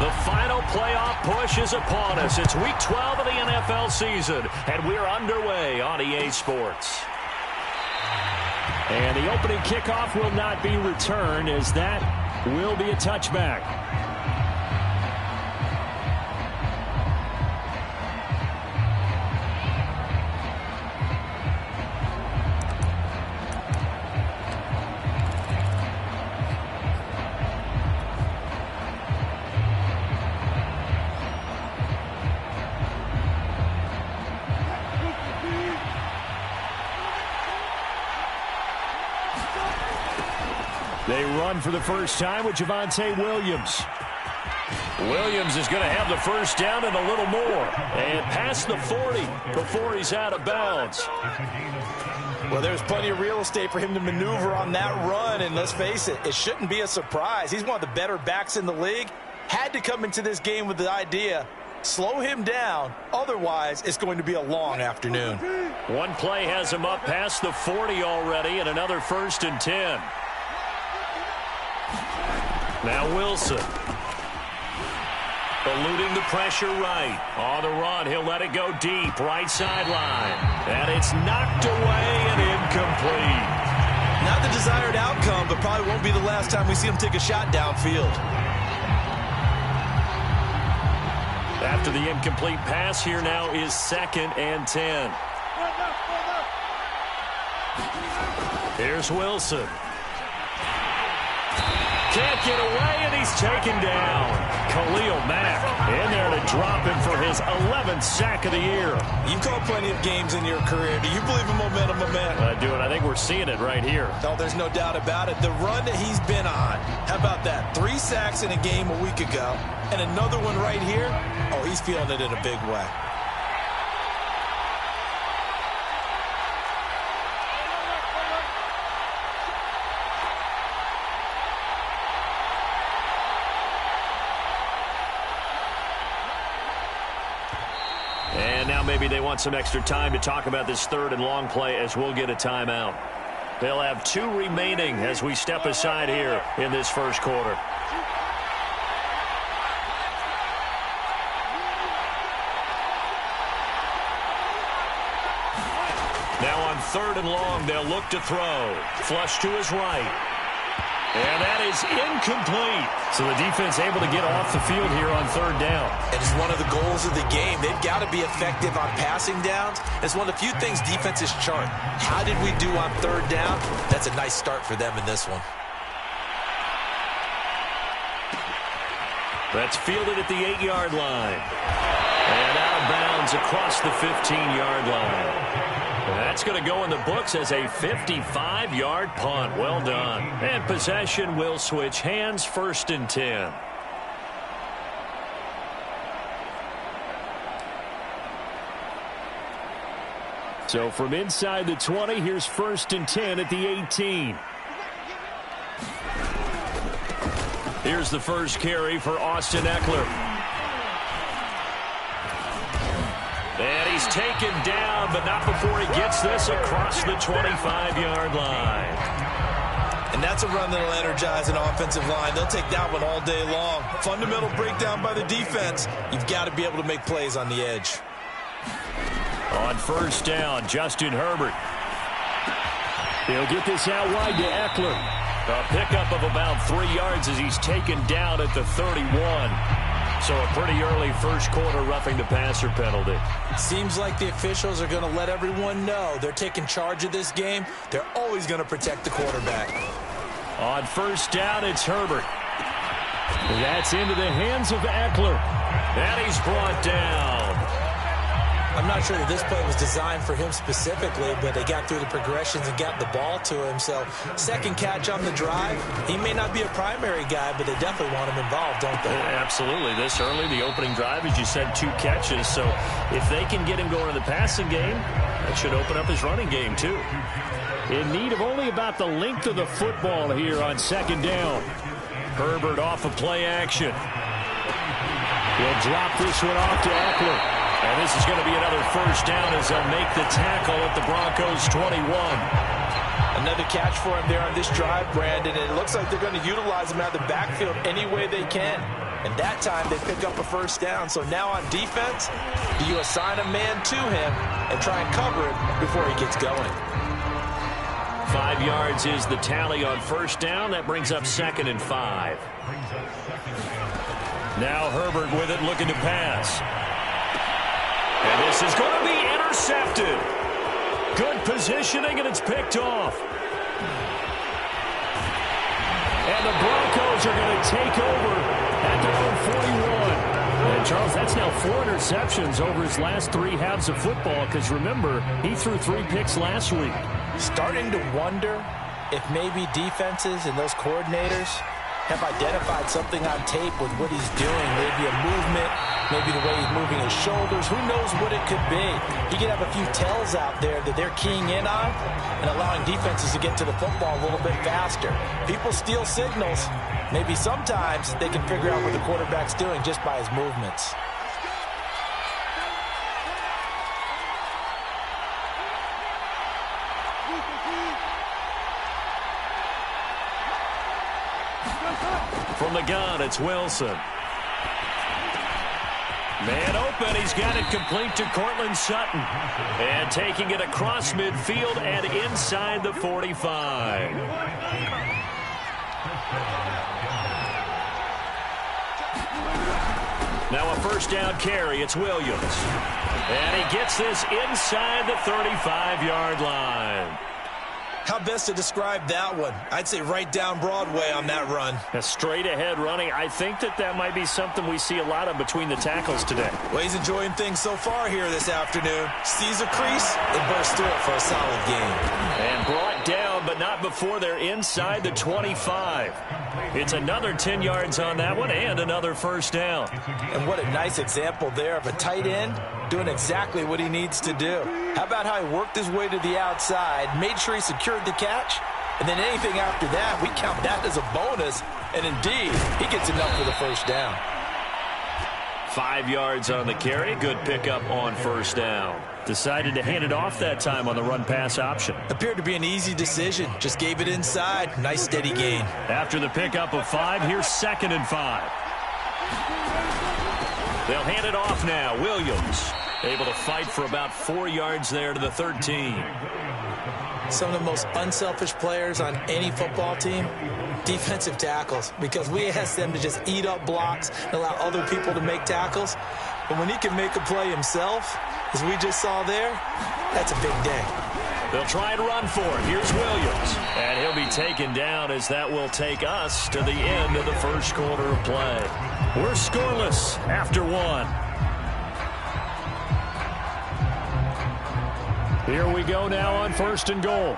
The final playoff push is upon us. It's Week 12 of the NFL season, and we're underway on EA Sports. And the opening kickoff will not be returned, as that will be a touchback. They run for the first time with Javonte Williams. Williams is going to have the first down and a little more. And past the 40 before he's out of bounds. Well, there's plenty of real estate for him to maneuver on that run. And let's face it, it shouldn't be a surprise. He's one of the better backs in the league. Had to come into this game with the idea, slow him down. Otherwise, it's going to be a long afternoon. One play has him up past the 40 already, and another 1st and 10. Now Wilson. Eluding the pressure right. On the run, he'll let it go deep. Right sideline. And it's knocked away and incomplete. Not the desired outcome, but probably won't be the last time we see him take a shot downfield. After the incomplete pass, here now is 2nd and 10. Here's Wilson. Can't get away, and he's taken down. Khalil Mack in there to drop him for his 11th sack of the year. You've called plenty of games in your career. Do you believe in momentum? I do, and I think we're seeing it right here. No, there's no doubt about it. The run that he's been on, how about that? 3 sacks in a game a week ago, and another one right here. Oh, he's feeling it in a big way. And now maybe they want some extra time to talk about this 3rd and long play, as we'll get a timeout. They'll have 2 remaining as we step aside here in this first quarter. Now on 3rd and long, they'll look to throw. Flush to his right. And that is incomplete. So the defense able to get off the field here on 3rd down. It is one of the goals of the game. They've got to be effective on passing downs. It's one of the few things defenses chart. How did we do on 3rd down? That's a nice start for them in this one. That's fielded at the 8-yard line. And out of bounds across the 15-yard line. That's going to go in the books as a 55-yard punt. Well done. And possession will switch hands, 1st and 10. So from inside the 20, here's 1st and 10 at the 18. Here's the first carry for Austin Eckler. And he's taken down, but not before he gets this across the 25-yard line. And that's a run that'll energize an offensive line. They'll take that one all day long. Fundamental breakdown by the defense. You've got to be able to make plays on the edge. On 1st down, Justin Herbert. He'll get this out wide to Eckler. A pickup of about 3 yards as he's taken down at the 31. So a pretty early first quarter roughing the passer penalty. Seems like the officials are going to let everyone know they're taking charge of this game. They're always going to protect the quarterback. On 1st down, it's Herbert. That's into the hands of Eckler. And he's brought down. I'm not sure that this play was designed for him specifically, but they got through the progressions and got the ball to him. So 2nd catch on the drive. He may not be a primary guy, but they definitely want him involved, don't they? Absolutely. This early, the opening drive, as you said, 2 catches. So if they can get him going in the passing game, that should open up his running game too. In need of only about the length of the football here on 2nd down. Herbert off of play action. He'll drop this one off to Eckler. And this is going to be another 1st down as they'll make the tackle at the Broncos 21. Another catch for him there on this drive, Brandon. And it looks like they're going to utilize him out of the backfield any way they can. And that time they pick up a first down. So now on defense, do you assign a man to him and try and cover him before he gets going? 5 yards is the tally on first down. That brings up 2nd and 5. Now Herbert with it, looking to pass. And this is going to be intercepted. Good positioning, and it's picked off. And the Broncos are going to take over at their own 41. And, Charles, that's now 4 interceptions over his last 3 halves of football, because, remember, he threw 3 picks last week. Starting to wonder if maybe defenses and those coordinators have identified something on tape with what he's doing. Maybe a movement, maybe the way he's moving his shoulders. Who knows what it could be? He could have a few tells out there that they're keying in on and allowing defenses to get to the football a little bit faster. People steal signals. Maybe sometimes they can figure out what the quarterback's doing just by his movements. From the gun, it's Wilson. Man open, he's got it complete to Cortland Sutton. And taking it across midfield and inside the 45. Now a first down carry, it's Williams. And he gets this inside the 35-yard line. How best to describe that one? I'd say right down Broadway on that run. A straight-ahead running. I think that might be something we see a lot of between the tackles today. Well, he's enjoying things so far here this afternoon. Sees a crease and bursts through it for a solid game. And brought down, but not before they're inside the 25. It's another 10 yards on that one and another first down. And what a nice example there of a tight end doing exactly what he needs to do. How about how he worked his way to the outside, made sure he secured the catch, and then anything after that, we count that as a bonus, and indeed, he gets enough for the first down. 5 yards on the carry, good pickup on first down. Decided to hand it off that time on the run-pass option. Appeared to be an easy decision. Just gave it inside. Nice, steady gain. After the pickup of 5, here's 2nd and 5. They'll hand it off now. Williams able to fight for about 4 yards there to the 13. Some of the most unselfish players on any football team, defensive tackles, because we ask them to just eat up blocks and allow other people to make tackles. But when he can make a play himself, as we just saw there, that's a big day. They'll try and run for it. Here's Williams. And he'll be taken down as that will take us to the end of the first quarter of play. We're scoreless after 1. Here we go now on 1st and goal.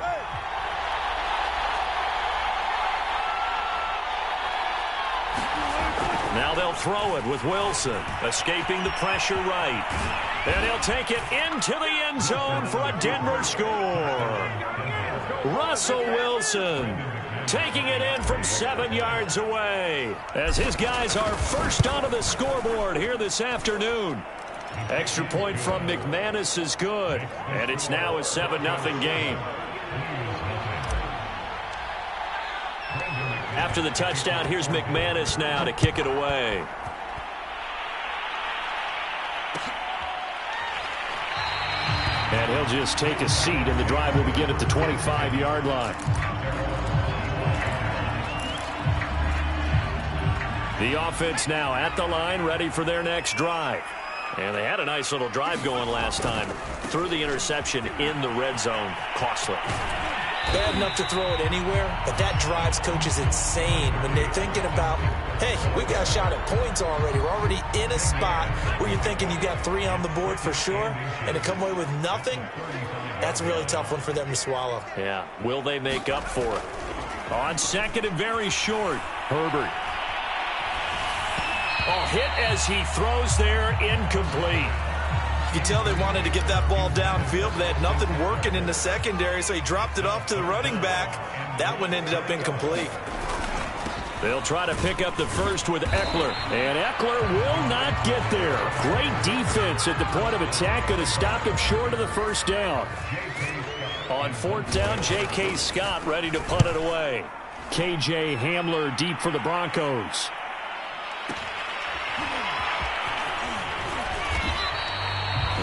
Now they'll throw it with Wilson, escaping the pressure right. And he'll take it into the end zone for a Denver score. Russell Wilson taking it in from 7 yards away as his guys are first onto the scoreboard here this afternoon. Extra point from McManus is good, and it's now a 7-0 game. After the touchdown, here's McManus now to kick it away. And he'll just take a seat, and the drive will begin at the 25-yard line. The offense now at the line, ready for their next drive. And they had a nice little drive going last time. Threw the interception in the red zone. Costly. Bad enough to throw it anywhere, but that drives coaches insane when they're thinking about, hey, we got a shot at points already. We're already in a spot where you're thinking you got 3 on the board for sure, and to come away with nothing, that's a really tough one for them to swallow. Yeah. Will they make up for it? On 2nd and very short, Herbert. Oh, hit as he throws there, incomplete. You can tell they wanted to get that ball downfield, but they had nothing working in the secondary, so he dropped it off to the running back. That one ended up incomplete. They'll try to pick up the first with Eckler. And Eckler will not get there. Great defense at the point of attack. Going to stop him short of the first down. On 4th down, J.K. Scott ready to punt it away. K.J. Hamler deep for the Broncos.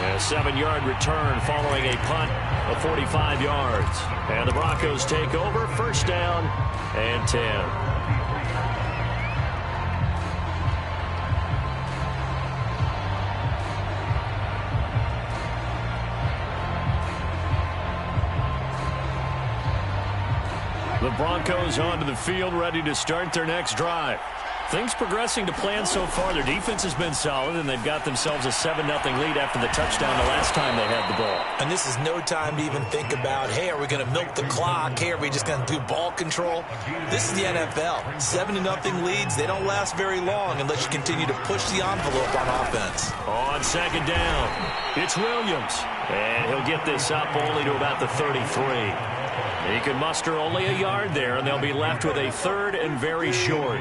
A 7-yard return following a punt of 45 yards. And the Broncos take over, first down and 10. The Broncos onto the field, ready to start their next drive. Things progressing to plan so far. Their defense has been solid, and they've got themselves a 7-0 lead after the touchdown the last time they had the ball. And this is no time to even think about, hey, are we going to milk the clock? Hey, are we just going to do ball control? This is the NFL. 7-0 leads, they don't last very long unless you continue to push the envelope on offense. On second down, it's Williams. And he'll get this up only to about the 33. He can muster only a yard there, and they'll be left with a third and very short.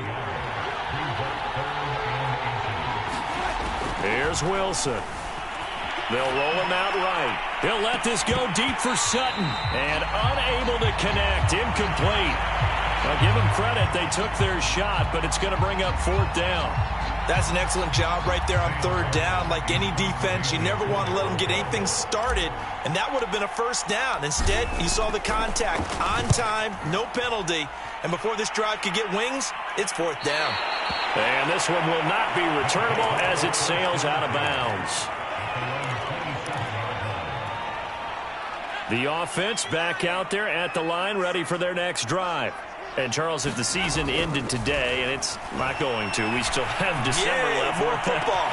Here's Wilson. They'll roll him out right. He'll let this go deep for Sutton. And unable to connect. Incomplete. I'll give them credit. They took their shot, but it's going to bring up fourth down. That's an excellent job right there on third down. Like any defense, you never want to let them get anything started, and that would have been a first down. Instead, you saw the contact on time, no penalty, and before this drive could get wings, it's fourth down. And this one will not be returnable as it sails out of bounds. The offense back out there at the line, ready for their next drive. And, Charles, if the season ended today, and it's not going to, we still have December left. More football.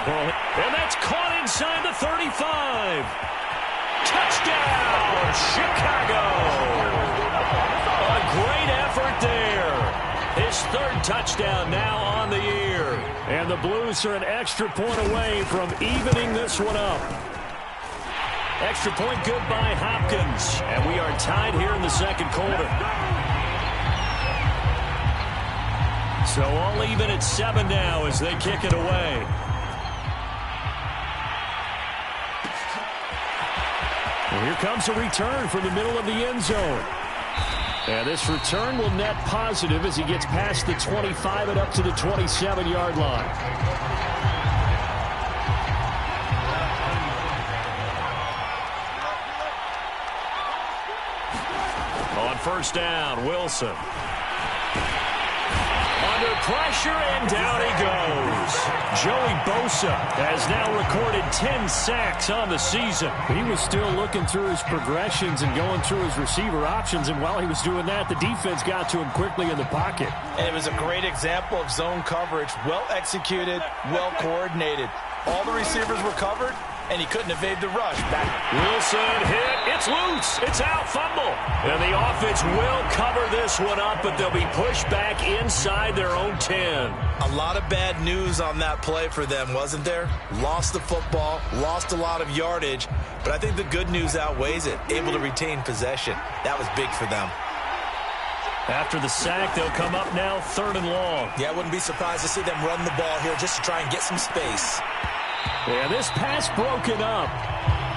And that's caught inside the 35. Touchdown, Chicago. A great effort there. His third touchdown now on the year. And the Blues are an extra point away from evening this one up. Extra point good by Hopkins. And we are tied here in the second quarter. So all even at 7 now as they kick it away. And here comes a return from the middle of the end zone. And this return will net positive as he gets past the 25 and up to the 27-yard line. On first down, Wilson. Under pressure, and down he goes. Joey Bosa has now recorded 10 sacks on the season. He was still looking through his progressions and going through his receiver options, and while he was doing that, the defense got to him quickly in the pocket. And it was a great example of zone coverage. Well executed, well coordinated. All the receivers were covered, and he couldn't evade the rush. Wilson hit. It's loose. It's out. Fumble. And the offense will cover this one up, but they'll be pushed back inside their own 10. A lot of bad news on that play for them, wasn't there? Lost the football, lost a lot of yardage, but I think the good news outweighs it. Able to retain possession. That was big for them. After the sack, they'll come up now third and long. Yeah, I wouldn't be surprised to see them run the ball here just to try and get some space. Yeah, this pass broken up.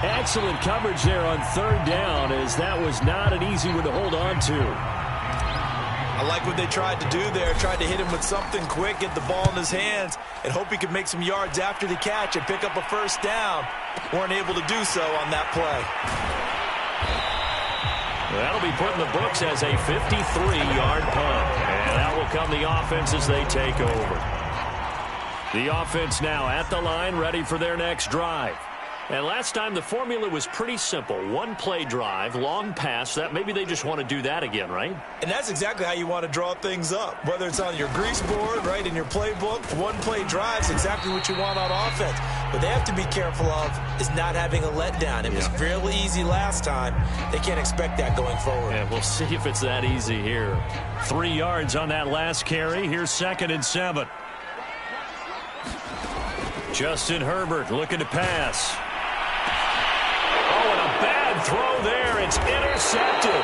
Excellent coverage there on third down, as that was not an easy one to hold on to. I like what they tried to do there. Tried to hit him with something quick, get the ball in his hands, and hope he could make some yards after the catch and pick up a first down. Weren't able to do so on that play. That'll be put in the books as a 53-yard punt. And out will come the offense as they take over. The offense now at the line, ready for their next drive. And last time the formula was pretty simple. One-play drive, long pass. That maybe they just want to do that again, right? And that's exactly how you want to draw things up. Whether it's on your grease board, right, in your playbook, one-play drive is exactly what you want on offense. What they have to be careful of is not having a letdown. It was fairly easy last time. They can't expect that going forward. Yeah, we'll see if it's that easy here. 3 yards on that last carry. Here's 2nd and 7. Justin Herbert looking to pass. Oh, and a bad throw there. It's intercepted.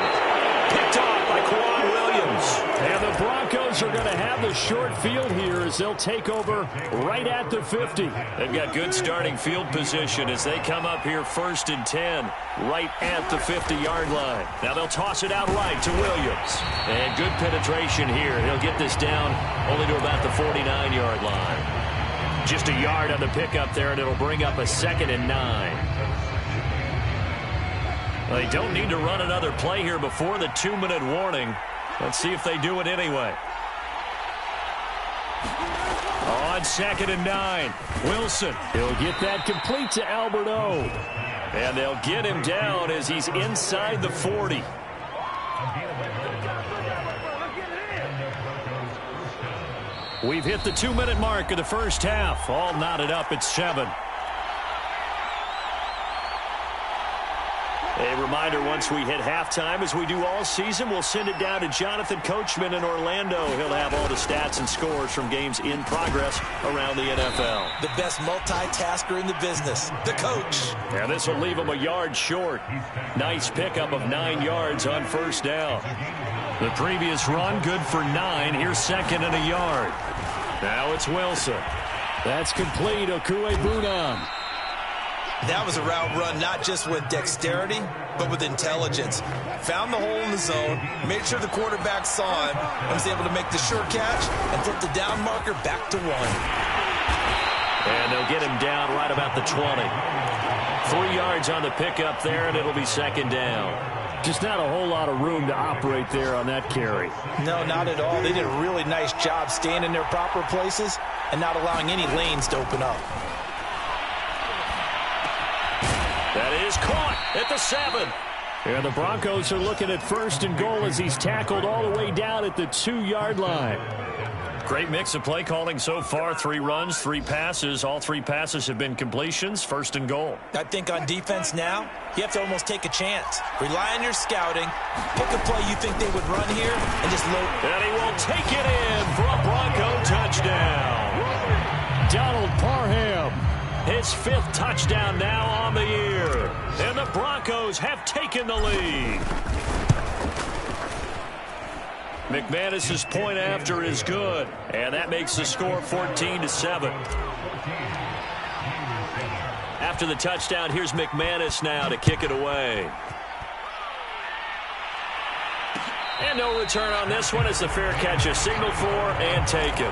Picked off by Quan Williams. And the Broncos are going to have the short field here as they'll take over right at the 50. They've got good starting field position as they come up here 1st and 10, right at the 50-yard line. Now they'll toss it out right to Williams. And good penetration here. He'll get this down only to about the 49-yard line. Just a yard on the pickup there, and it'll bring up a 2nd and 9. Well, they don't need to run another play here before the 2-minute warning. Let's see if they do it anyway. On 2nd and 9, Wilson. He'll get that complete to Albert O. And they'll get him down as he's inside the 40. We've hit the 2-minute mark of the first half. All knotted up at 7. A reminder, once we hit halftime, as we do all season, we'll send it down to Jonathan Coachman in Orlando. He'll have all the stats and scores from games in progress around the NFL. The best multitasker in the business, the coach. And this will leave him a yard short. Nice pickup of 9 yards on first down. The previous run, good for 9. Here's 2nd and a yard. Now it's Wilson. That's complete. Okue-Bunam. That was a route run not just with dexterity, but with intelligence. Found the hole in the zone, made sure the quarterback saw him, and was able to make the sure catch and flip the down marker back to 1. And they'll get him down right about the 20. 3 yards on the pickup there, and it'll be 2nd down. Just not a whole lot of room to operate there on that carry. No, not at all. They did a really nice job staying in their proper places and not allowing any lanes to open up. That is caught at the 7. And the Broncos are looking at 1st and goal as he's tackled all the way down at the 2-yard line. Great mix of play calling so far. 3 runs, 3 passes. All 3 passes have been completions. 1st and goal. I think on defense now, you have to almost take a chance. Rely on your scouting. Pick a play you think they would run here and just load. And he will take it in for a Bronco touchdown. Donald Parham. His 5th touchdown now on the year. And the Broncos have taken the lead. McManus's point after is good. And that makes the score 14-7. After the touchdown, here's McManus now to kick it away. And no return on this one as the fair catch is signaled for and taken.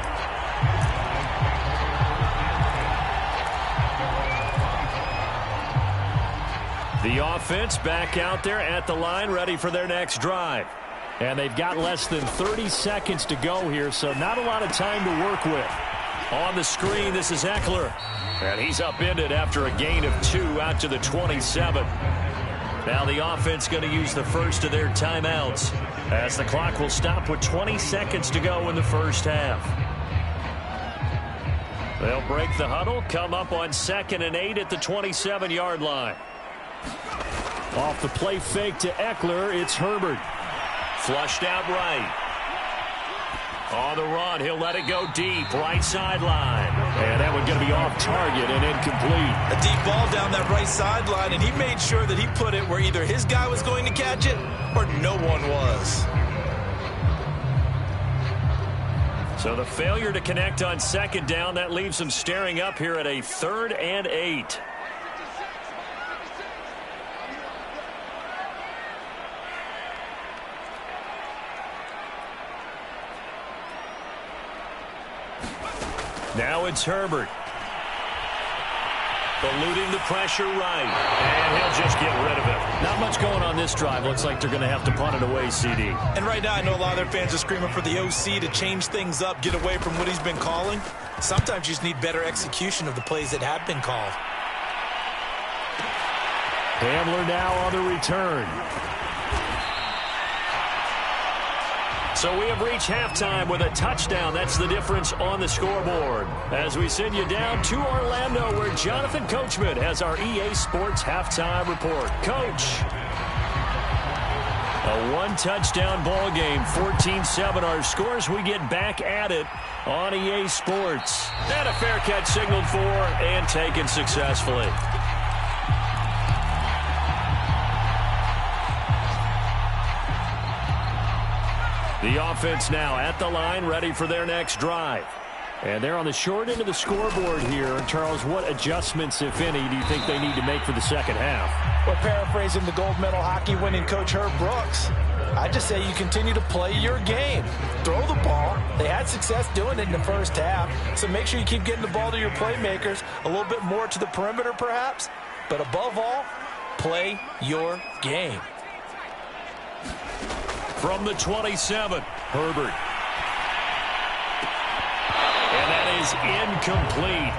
The offense back out there at the line, ready for their next drive. And they've got less than 30 seconds to go here, so not a lot of time to work with. On the screen, this is Eckler. And he's upended after a gain of 2 out to the 27. Now the offense going to use the first of their timeouts as the clock will stop with 20 seconds to go in the first half. They'll break the huddle, come up on 2nd and 8 at the 27-yard line. Off the play fake to Eckler, it's Herbert. Flushed out right. On the run, he'll let it go deep, right sideline. And that one's going to be off target and incomplete. A deep ball down that right sideline, and he made sure that he put it where either his guy was going to catch it or no one was. So the failure to connect on 2nd down, that leaves them staring up here at a 3rd and 8. Now it's Herbert. Eluding the pressure right. And he'll just get rid of it. Not much going on this drive. Looks like they're going to have to punt it away, CD. And right now I know a lot of their fans are screaming for the OC to change things up, get away from what he's been calling. Sometimes you just need better execution of the plays that have been called. Hamler now on the return. So we have reached halftime with a touchdown. That's the difference on the scoreboard. As we send you down to Orlando, where Jonathan Coachman has our EA Sports halftime report. Coach. A 1-touchdown ball game, 14-7 our scores. We get back at it on EA Sports. And a fair catch signaled for and taken successfully. The offense now at the line, ready for their next drive. And they're on the short end of the scoreboard here. Charles, what adjustments, if any, do you think they need to make for the second half? Well, paraphrasing the gold medal hockey winning coach Herb Brooks, I just say you continue to play your game. Throw the ball. They had success doing it in the first half, so make sure you keep getting the ball to your playmakers, a little bit more to the perimeter perhaps, but above all, play your game. From the 27, Herbert. And that is incomplete.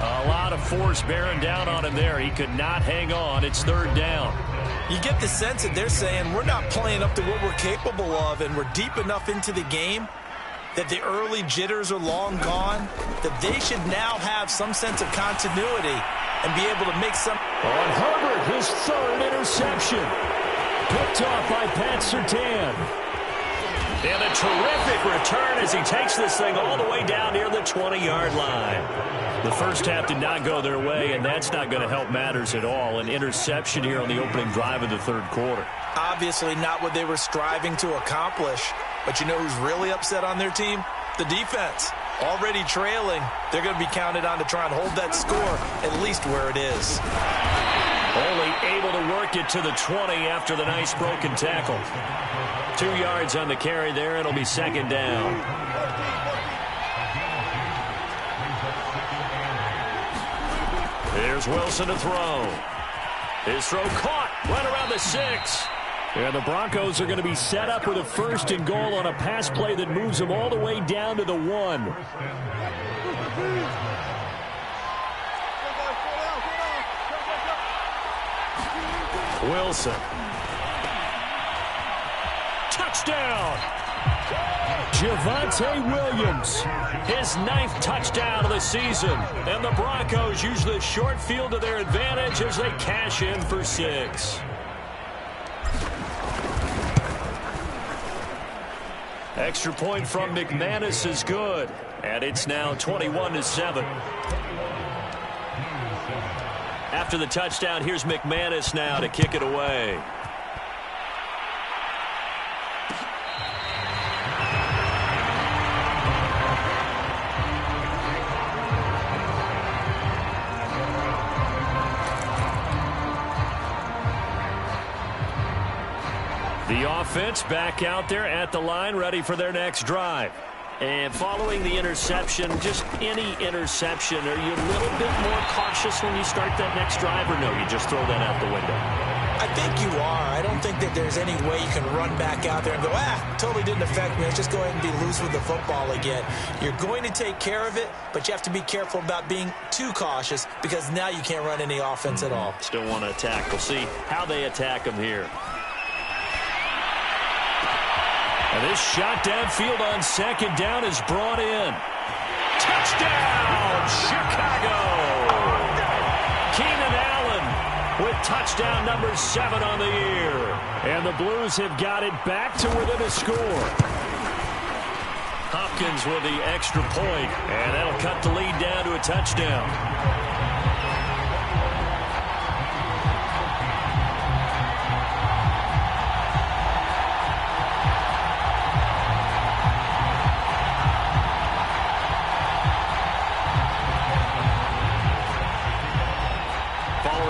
A lot of force bearing down on him there. He could not hang on. It's third down. You get the sense that they're saying we're not playing up to what we're capable of, and we're deep enough into the game that the early jitters are long gone, that they should now have some sense of continuity and be able to make some. On Herbert, his third interception. Picked off by Pat Surtain. And a terrific return as he takes this thing all the way down near the 20-yard line. The first half did not go their way, and that's not going to help matters at all. An interception here on the opening drive of the third quarter. Obviously not what they were striving to accomplish. But you know who's really upset on their team? The defense. Already trailing. They're going to be counted on to try and hold that score at least where it is. Only able to work it to the 20 after the nice broken tackle. 2 yards on the carry there. It'll be second down. Here's Wilson to throw. His throw caught right around the 6. And the Broncos are going to be set up with a first and goal on a pass play that moves them all the way down to the 1. Wilson. Touchdown. Javonte Williams. His 9th touchdown of the season. And the Broncos use the short field to their advantage as they cash in for 6. Extra point from McManus is good. And it's now 21-7. After the touchdown, here's McManus now to kick it away. The offense back out there at the line, ready for their next drive. And following the interception, just any interception, are you a little bit more cautious when you start that next drive, or no, you just throw that out the window? I think you are. I don't think that there's any way you can run back out there and go, totally didn't affect me. Let's just go ahead and be loose with the football again. You're going to take care of it, but you have to be careful about being too cautious because now you can't run any offense at all. Still want to attack. We'll see how they attack them here. And this shot downfield on second down is brought in. Touchdown, Chicago! Keenan Allen with touchdown number 7 on the year. And the Blues have got it back to within a score. Hopkins with the extra point, and that'll cut the lead down to a touchdown.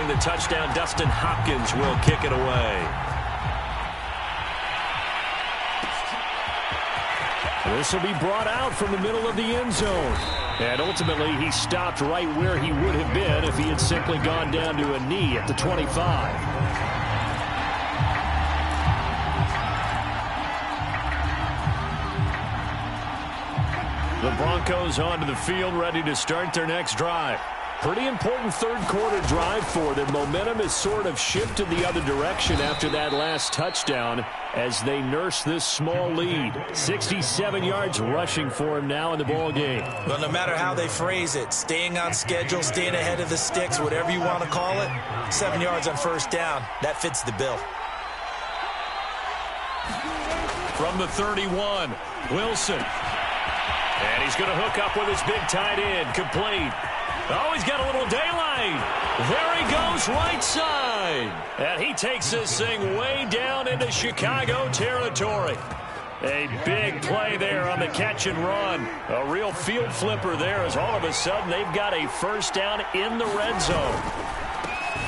The touchdown, Dustin Hopkins will kick it away. This will be brought out from the middle of the end zone. And ultimately, he stopped right where he would have been if he had simply gone down to a knee at the 25. The Broncos onto the field, ready to start their next drive. Pretty important third quarter drive for them. Momentum has sort of shifted the other direction after that last touchdown as they nurse this small lead. 67 yards rushing for him now in the ball game. Well, no matter how they phrase it, staying on schedule, staying ahead of the sticks, whatever you want to call it, 7 yards on first down, that fits the bill. From the 31, Wilson. And he's going to hook up with his big tight end, complete. Oh, he's got a little daylight. There he goes, right side. And he takes this thing way down into Chicago territory. A big play there on the catch and run. A real field flipper there as all of a sudden they've got a first down in the red zone.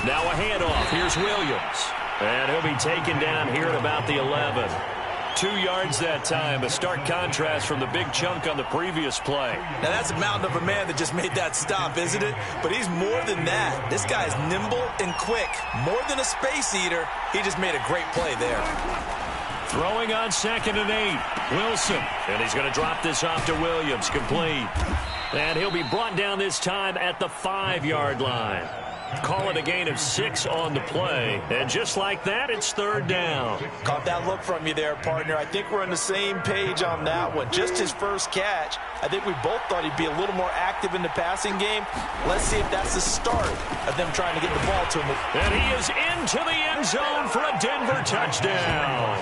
Now a handoff. Here's Williams. And he'll be taken down here at about the 11. 2 yards that time. A stark contrast from the big chunk on the previous play. Now, that's a mountain of a man that just made that stop, isn't it? But he's more than that. This guy's nimble and quick. More than a space eater, he just made a great play there. Throwing on 2nd and 8. Wilson. And he's going to drop this off to Williams. Complete. And he'll be brought down this time at the 5-yard line. Call it a gain of 6 on the play. And just like that, it's 3rd down. Caught that look from you there, partner. I think we're on the same page on that one. Just his first catch. I think we both thought he'd be a little more active in the passing game. Let's see if that's the start of them trying to get the ball to him. And he is into the end zone for a Denver touchdown.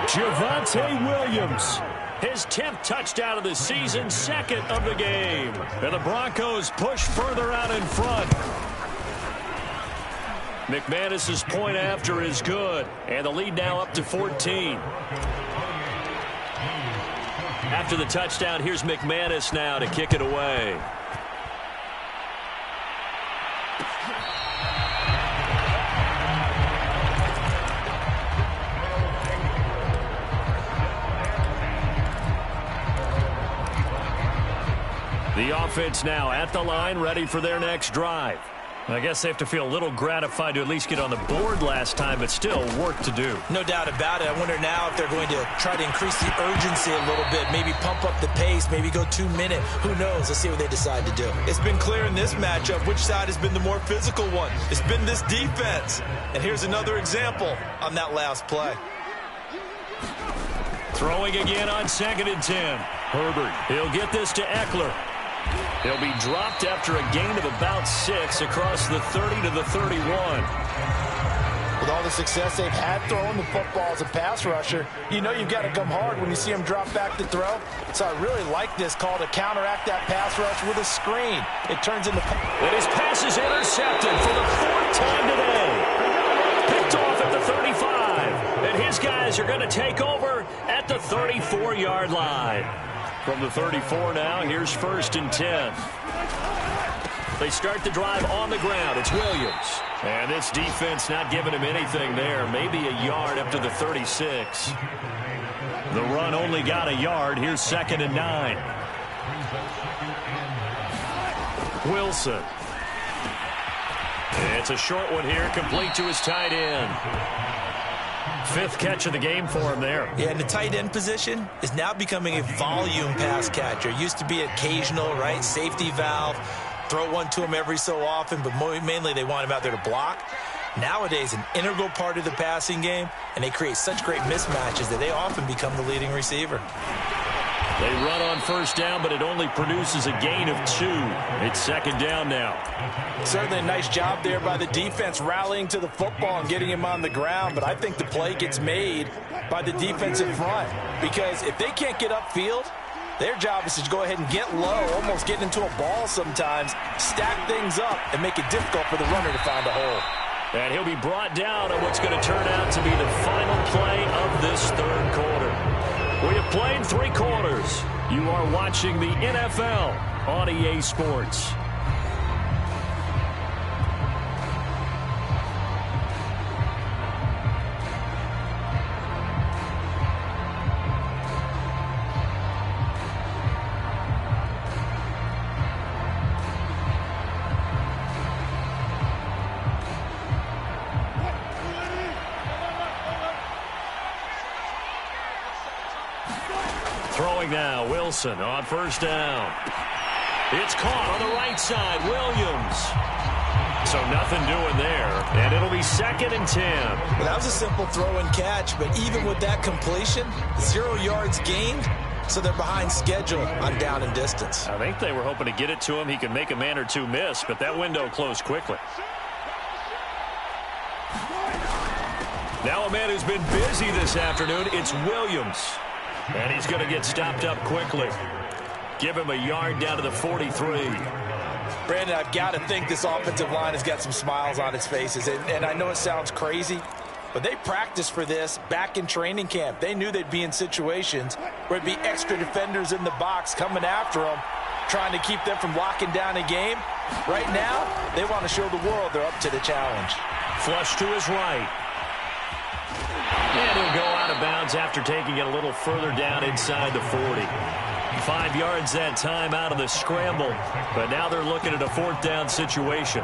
Javonte Williams. His 10th touchdown of the season, 2nd of the game. And the Broncos push further out in front. McManus's point after is good. And the lead now up to 14. After the touchdown, here's McManus now to kick it away. The offense now at the line, ready for their next drive. I guess they have to feel a little gratified to at least get on the board last time, but still work to do. No doubt about it. I wonder now if they're going to try to increase the urgency a little bit, maybe pump up the pace, maybe go 2-minute. Who knows? Let's see what they decide to do. It's been clear in this matchup which side has been the more physical one. It's been this defense. And here's another example on that last play. Throwing again on 2nd and 10. Herbert, he'll get this to Eckler. He'll be dropped after a gain of about 6 across the 30 to the 31. With all the success they've had throwing the football as a pass rusher, you know you've got to come hard when you see him drop back to throw. So I really like this call to counteract that pass rush with a screen. It turns into... And his pass is intercepted for the 4th time today. Picked off at the 35. And his guys are going to take over at the 34-yard line. From the 34 now, here's 1st and 10. They start the drive on the ground. It's Williams. And this defense not giving him anything there. Maybe a yard up to the 36. The run only got a yard. Here's 2nd and 9. Wilson. It's a short one here, complete to his tight end. 5th catch of the game for him there. Yeah, and the tight end position is now becoming a volume pass catcher. Used to be occasional, right? Safety valve. Throw one to him every so often, but mainly they want him out there to block. Nowadays, an integral part of the passing game, and they create such great mismatches that they often become the leading receiver. They run on 1st down, but it only produces a gain of 2. It's 2nd down now. Certainly a nice job there by the defense rallying to the football and getting him on the ground, but I think the play gets made by the defensive front because if they can't get upfield, their job is to go ahead and get low, almost get into a ball sometimes, stack things up, and make it difficult for the runner to find a hole. And he'll be brought down on what's going to turn out to be the final play of this 3rd quarter. We have played 3 quarters. You are watching the NFL on EA Sports. Throwing now, Wilson on 1st down. It's caught on the right side, Williams. So nothing doing there, and it'll be 2nd and 10. Well, that was a simple throw and catch, but even with that completion, 0 yards gained, so they're behind schedule on down and distance. I think they were hoping to get it to him. He could make a man or two miss, but that window closed quickly. Now a man who's been busy this afternoon, it's Williams. And he's going to get stopped up quickly. Give him a yard down to the 43. Brandon, I've got to think this offensive line has got some smiles on its faces. And I know it sounds crazy, but they practiced for this back in training camp. They knew they'd be in situations where it'd be extra defenders in the box coming after them, trying to keep them from locking down a game. Right now, they want to show the world they're up to the challenge. Flush to his right. And he'll go out of bounds after taking it a little further down inside the 40. 5 yards that time out of the scramble, but now they're looking at a 4th down situation.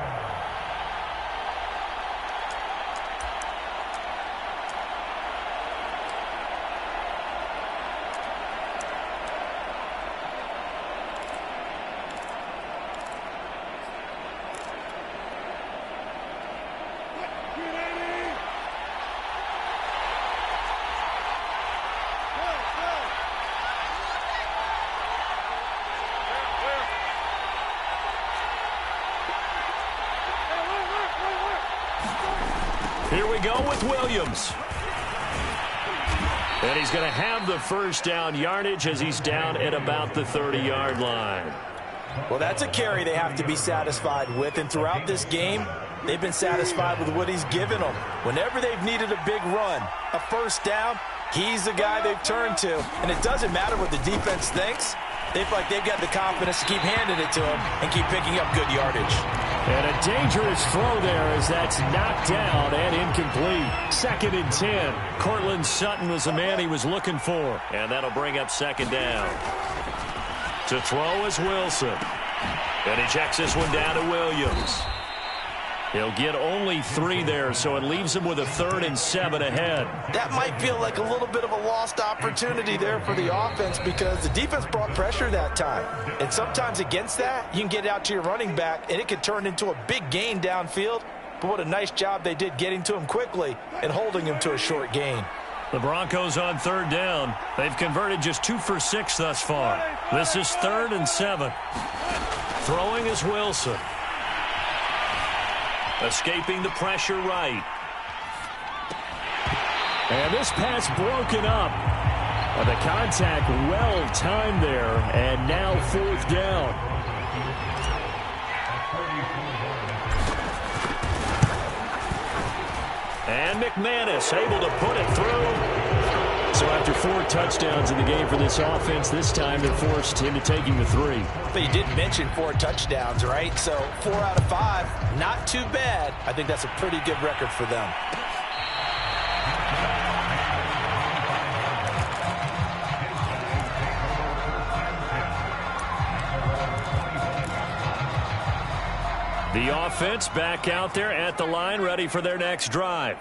Here we go with Williams. And he's going to have the 1st down yardage as he's down at about the 30-yard line. Well, that's a carry they have to be satisfied with. And throughout this game, they've been satisfied with what he's given them. Whenever they've needed a big run, a 1st down, he's the guy they've turned to. And it doesn't matter what the defense thinks. They feel like they've got the confidence to keep handing it to him and keep picking up good yardage. And a dangerous throw there as that's knocked down and incomplete. 2nd and 10. Cortland Sutton was the man he was looking for. And that'll bring up 2nd down. To throw is Wilson. And he checks this one down to Williams. He'll get only 3 there, so it leaves him with a 3rd and 7 ahead. That might feel like a little bit of a lost opportunity there for the offense because the defense brought pressure that time. And sometimes against that, you can get out to your running back, and it could turn into a big gain downfield. But what a nice job they did getting to him quickly and holding him to a short gain. The Broncos on 3rd down. They've converted just 2 for 6 thus far. This is 3rd and 7. Throwing is Wilson. Escaping the pressure right. And this pass broken up. The contact well timed there. And now 4th down. And McManus able to put it through. So after 4 touchdowns in the game for this offense, this time they're forced into taking the 3. But you did mention 4 touchdowns, right? So 4 out of 5, not too bad. I think that's a pretty good record for them. The offense back out there at the line, ready for their next drive.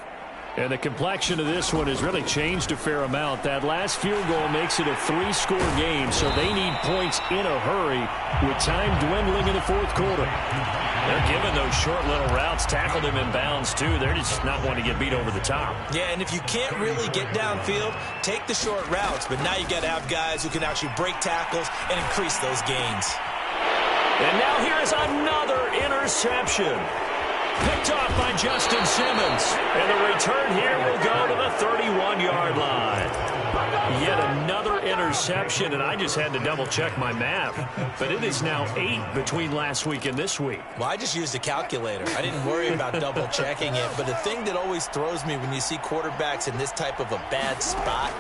And the complexion of this one has really changed a fair amount. That last field goal makes it a 3-score game, so they need points in a hurry with time dwindling in the 4th quarter. They're giving those short little routes, tackled him in bounds too. They're just not wanting to get beat over the top. Yeah, and if you can't really get downfield, take the short routes. But now you got to have guys who can actually break tackles and increase those gains. And now here's another interception. Picked off by Justin Simmons. And the return here will go to the 31-yard line. Yet another interception, and I just had to double-check my math. But it is now 8 between last week and this week. Well, I just used a calculator. I didn't worry about double-checking it. But the thing that always throws me when you see quarterbacks in this type of a bad spot,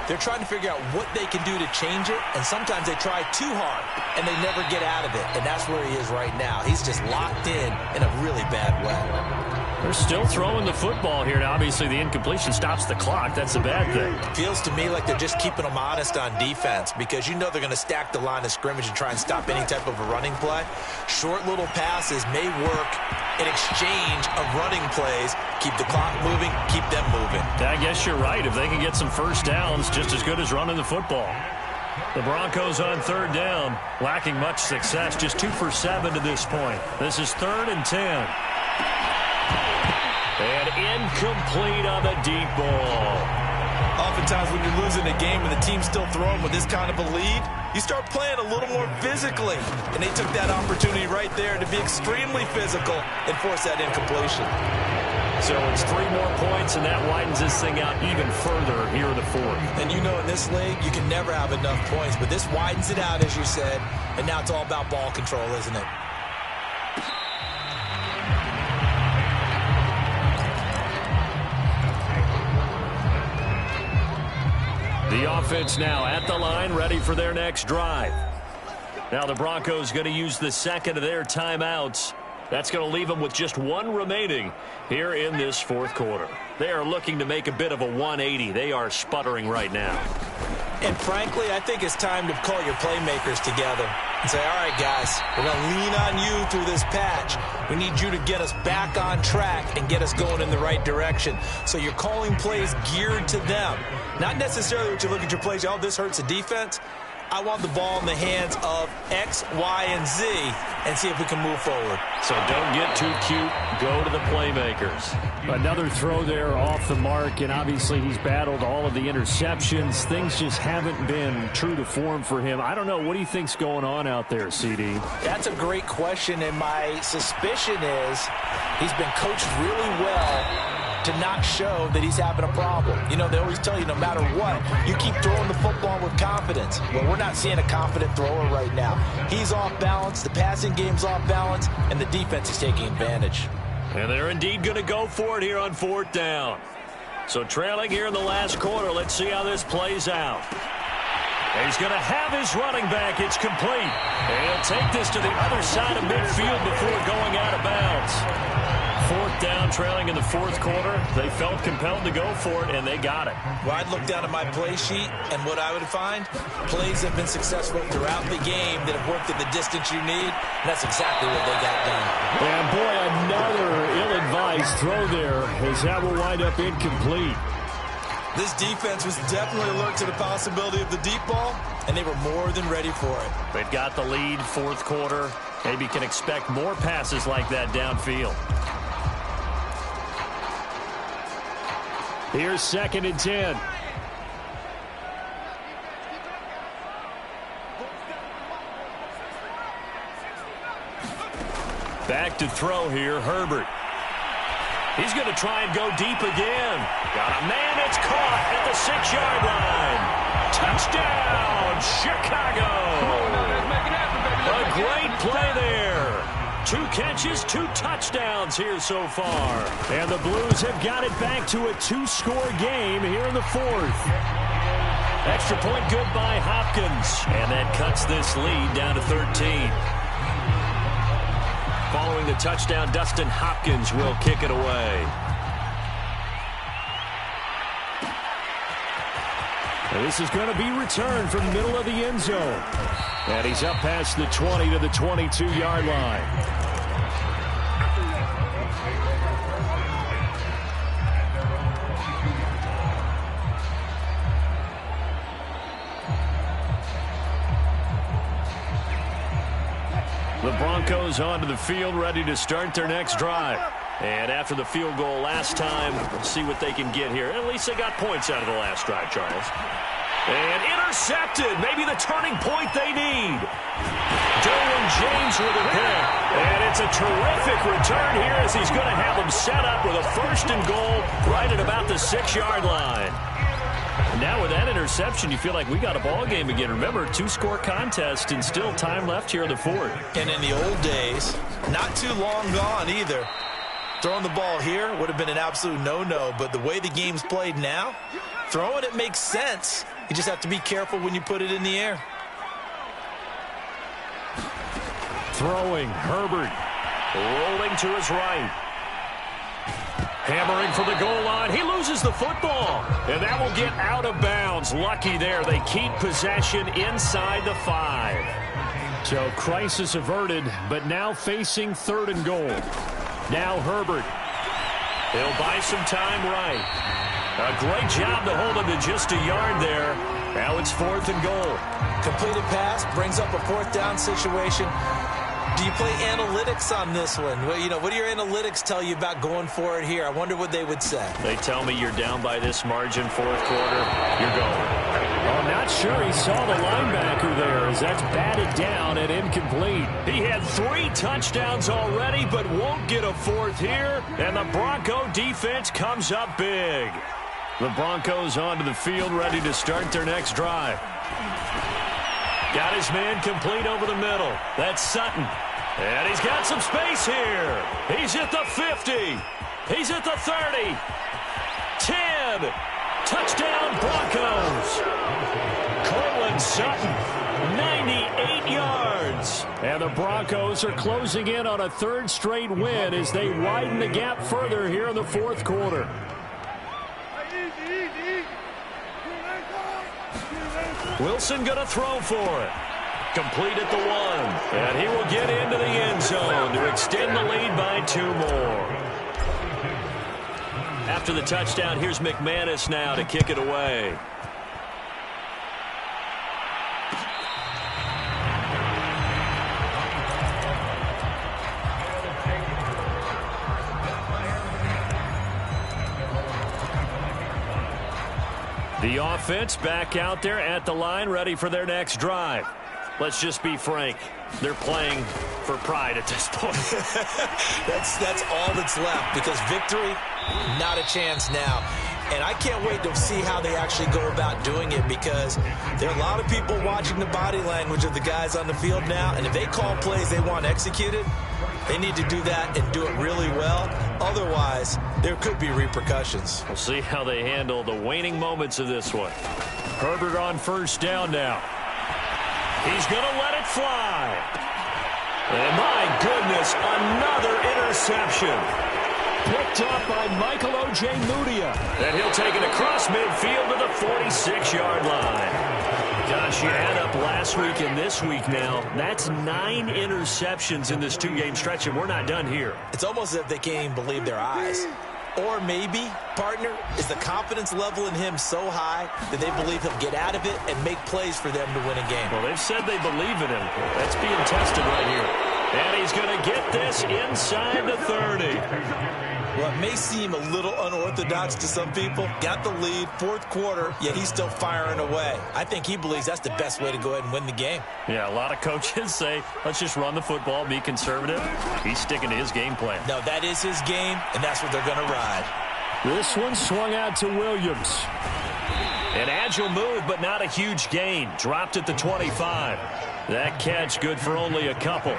they're trying to figure out what they can do to change it, and sometimes they try too hard, and they never get out of it, and that's where he is right now. He's just locked in a really bad way. They're still throwing the football here. Now, obviously, the incompletion stops the clock. That's the bad thing. Feels to me like they're just keeping them honest on defense because you know they're going to stack the line of scrimmage and try and stop any type of a running play. Short little passes may work in exchange of running plays. Keep the clock moving, keep them moving. I guess you're right. If they can get some 1st downs, just as good as running the football. The Broncos on 3rd down, lacking much success, just 2 for 7 to this point. This is 3rd and 10. And incomplete on the deep ball. Oftentimes when you're losing a game and the team's still throwing with this kind of a lead, you start playing a little more physically. And they took that opportunity right there to be extremely physical and force that incompletion. So it's 3 more points, and that widens this thing out even further here in the 4th. And you know in this league, you can never have enough points. But this widens it out, as you said. And now it's all about ball control, isn't it? The offense now at the line, ready for their next drive. Now the Broncos going to use the 2nd of their timeouts That's going to leave them with just one remaining here in this fourth quarter. They are looking to make a bit of a 180. They are sputtering right now. And frankly, I think it's time to call your playmakers together and say, all right, guys, we're going to lean on you through this patch. We need you to get us back on track and get us going in the right direction. So you're calling plays geared to them. Not necessarily what you look at your plays, oh, this hurts the defense. I want the ball in the hands of X, Y, and Z and see if we can move forward. So don't get too cute. Go to the playmakers. Another throw there off the mark, and obviously he's battled all of the interceptions. Things just haven't been true to form for him. I don't know. What do you think's going on out there, CD? That's a great question, and my suspicion is he's been coached really well to not show that he's having a problem. You know, they always tell you no matter what, you keep throwing the football with confidence. Well, we're not seeing a confident thrower right now. He's off balance, the passing game's off balance, and the defense is taking advantage. And they're indeed going to go for it here on fourth down. So trailing here in the last quarter, let's see how this plays out. He's going to have his running back. It's complete. And he'll take this to the other side of midfield before going out of bounds. Fourth down, trailing in the fourth quarter. They felt compelled to go for it, and they got it. Well, I'd look down at my play sheet, and what I would find, plays have been successful throughout the game that have worked at the distance you need, and that's exactly what they got done. And, boy, another ill-advised throw there as that will wind up incomplete. This defense was definitely alert to the possibility of the deep ball, and they were more than ready for it. They've got the lead, fourth quarter. Maybe can expect more passes like that downfield. Here's 2nd and 10. Back to throw here, Herbert. He's going to try and go deep again. Got a man, it's caught at the 6-yard line. Touchdown, Chicago. A great play there. 2 catches, 2 touchdowns here so far. And the Blues have got it back to a 2-score game here in the fourth. Extra point good by Hopkins. And that cuts this lead down to 13. Following the touchdown, Dustin Hopkins will kick it away. And this is going to be returned from the middle of the end zone. And he's up past the 20 to the 22-yard line. The Broncos onto the field, ready to start their next drive. And after the field goal last time, we'll see what they can get here. At least they got points out of the last drive, Charles. And intercepted. Maybe the turning point they need. Derwin James with a pick. And it's a terrific return here as he's going to have them set up with a 1st and goal right at about the 6-yard line. Now with that interception, you feel like we got a ball game again. Remember, 2-score contest and still time left here in the fourth. And in the old days, not too long gone either. Throwing the ball here would have been an absolute no-no, but the way the game's played now, throwing it makes sense. You just have to be careful when you put it in the air. Throwing, Herbert. Rolling to his right. Hammering for the goal line. He loses the football. And that will get out of bounds. Lucky there. They keep possession inside the 5. So crisis averted, but now facing 3rd and goal. Now Herbert. He'll buy some time right. A great job to hold him to just a yard there. Now it's 4th and goal. Completed pass brings up a 4th down situation. Do you play analytics on this one? Well, you know, what do your analytics tell you about going for it here? I wonder what they would say. They tell me you're down by this margin, fourth quarter. You're going. I'm not sure he saw the linebacker there as that's batted down and incomplete. He had 3 touchdowns already, but won't get a 4th here. And the Bronco defense comes up big. The Broncos onto the field, ready to start their next drive. Got his man complete over the middle. That's Sutton. And he's got some space here. He's at the 50. He's at the 30. 10. Touchdown Broncos. Cortland Sutton 98 yards. And the Broncos are closing in on a third straight win as they widen the gap further here in the fourth quarter. Wilson going to throw for it. Complete at the 1. And he will get into the end zone to extend the lead by 2 more. After the touchdown, here's McManus now to kick it away. The offense back out there at the line, ready for their next drive. Let's just be frank. They're playing for pride at this point. That's all that's left, because victory, not a chance now. And I can't wait to see how they actually go about doing it, because there are a lot of people watching the body language of the guys on the field now, and if they call plays they want executed, they need to do that and do it really well. Otherwise, there could be repercussions. We'll see how they handle the waning moments of this one. Herbert on first down now. He's going to let it fly. And my goodness, another interception. Picked up by Michael Ojemudia. And he'll take it across midfield to the 46-yard line. Gosh, you add up last week and this week now, that's 9 interceptions in this 2-game stretch, and we're not done here. It's almost as if they can't even believe their eyes. Or maybe, partner, is the confidence level in him so high that they believe he'll get out of it and make plays for them to win a game. Well, they've said they believe in him. That's being tested right here. And he's going to get this inside the 30. Well, it may seem a little unorthodox to some people. Got the lead, fourth quarter, yet he's still firing away. I think he believes that's the best way to go ahead and win the game. Yeah, a lot of coaches say, let's just run the football, be conservative. He's sticking to his game plan. No, that is his game, and that's what they're going to ride. This one swung out to Williams. An agile move, but not a huge gain. Dropped at the 25. That catch good for only a couple.